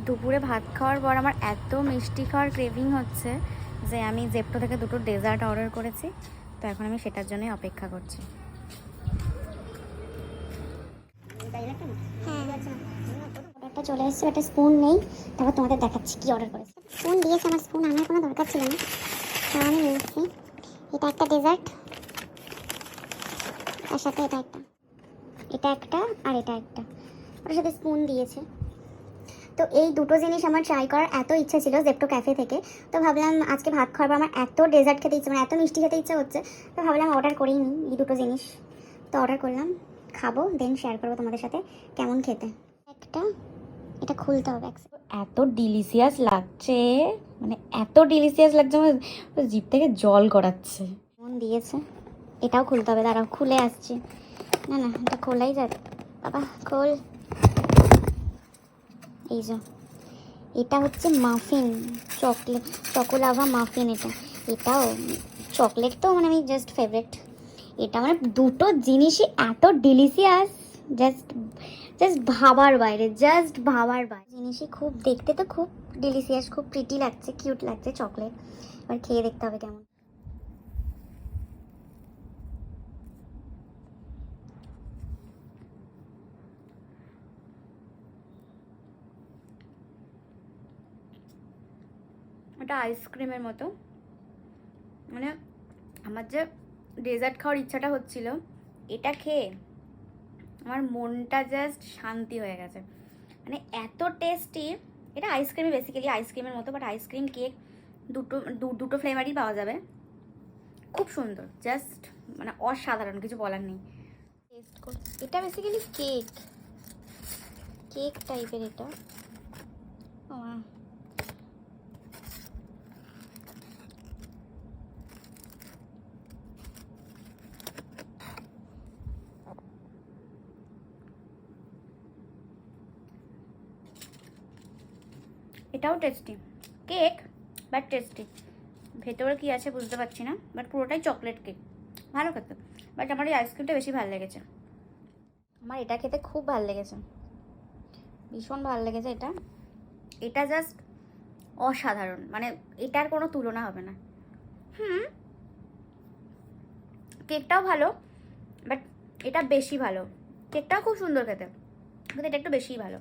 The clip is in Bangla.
দুপুরে ভাত খাওয়ার পর আমার এত মিষ্টি খাওয়ার ক্রেভিং হচ্ছে যে আমি জেপ্টো থেকে দুটো ডেজার্ট অর্ডার করেছি। তো এখন আমি সেটার জন্যই অপেক্ষা করছি। অর্ডারটা চলে এসেছে, একটা স্পুন নেই, তারপর তোমাদের দেখাচ্ছি কি অর্ডার করেছি। স্পুন দিয়েছে, আমার স্পুন আনার কোনো দরকার ছিল না, তাও আমি নিয়েছি। এটা একটা ডেজার্ট, তার সাথে এটা একটা আর এটা একটা, ওর সাথে স্পুন দিয়েছে। তো এই দুটো জিনিস আমার ট্রাই করার এত ইচ্ছা ছিল জেপ্টো ক্যাফে থেকে। তো ভাবলাম আজকে ভাত খাওয়ার পর আমার এত ডেজার্ট খেতে ইচ্ছে, মানে এত মিষ্টি খেতে ইচ্ছা হচ্ছে, তো ভাবলাম অর্ডার করেই নিই এই দুটো জিনিস। তো অর্ডার করলাম, খাবো, দেন শেয়ার করবো তোমাদের সাথে কেমন খেতে। এটা খুলতে হবে। এত ডিলিশিয়াস লাগছে, মানে এত ডিলিশিয়াস লাগছে, আমার জিভ থেকে জল গড়াচ্ছে। কেমন দিয়েছে, এটাও খুলতে হবে, দাঁড়াও খুলে আসছি। না না, এটা খোলাই যাবে, বাবা খোল। এই যে এটা হচ্ছে মাফিন, চকোলাভা মাফিন। এটাও চকলেট, তো মানে আমি জাস্ট ফেভারিট। এটা মানে দুটো জিনিসই এত ডিলিশিয়াস, জাস্ট ভাবার বাইরে, জিনিসই খুব দেখতে তো খুব ডিলিশিয়াস, খুব প্রিটি লাগছে, কিউট লাগছে চকলেট। এবার খেয়ে দেখতে হবে কেমন। এটা আইসক্রিমের মতো, মানে আমার যে ডেজার্ট খাওয়ার ইচ্ছাটা হচ্ছিল, এটা খেয়ে আমার মনটা জাস্ট শান্তি হয়ে গেছে। মানে এত টেস্টি। এটা আইসক্রিমই, বেসিক্যালি আইসক্রিমের মতো, বাট আইসক্রিম কেক দুটো ফ্লেভারই পাওয়া যাবে। খুব সুন্দর, জাস্ট মানে অসাধারণ, কিছু বলার নেই। টেস্ট কর। এটা বেসিক্যালি কেক টাইপের এটা। এটাও টেস্টি, কেক বাট টেস্টি। ভেতরে কি আছে বুঝতে পারছি না, বাট পুরোটাই চকলেট কেক, ভালো খেতে। বাট আমার এই আইসক্রিমটা বেশি ভালো লেগেছে। আমার এটা খেতে খুব ভালো লেগেছে, ভীষণ ভালো লেগেছে। এটা জাস্ট অসাধারণ, মানে এটার কোনো তুলনা হবে না। কেকটাও ভালো, বাট এটা বেশি ভালো। কেকটাও খুব সুন্দর খেতে, কিন্তু এটা একটু বেশিই ভালো।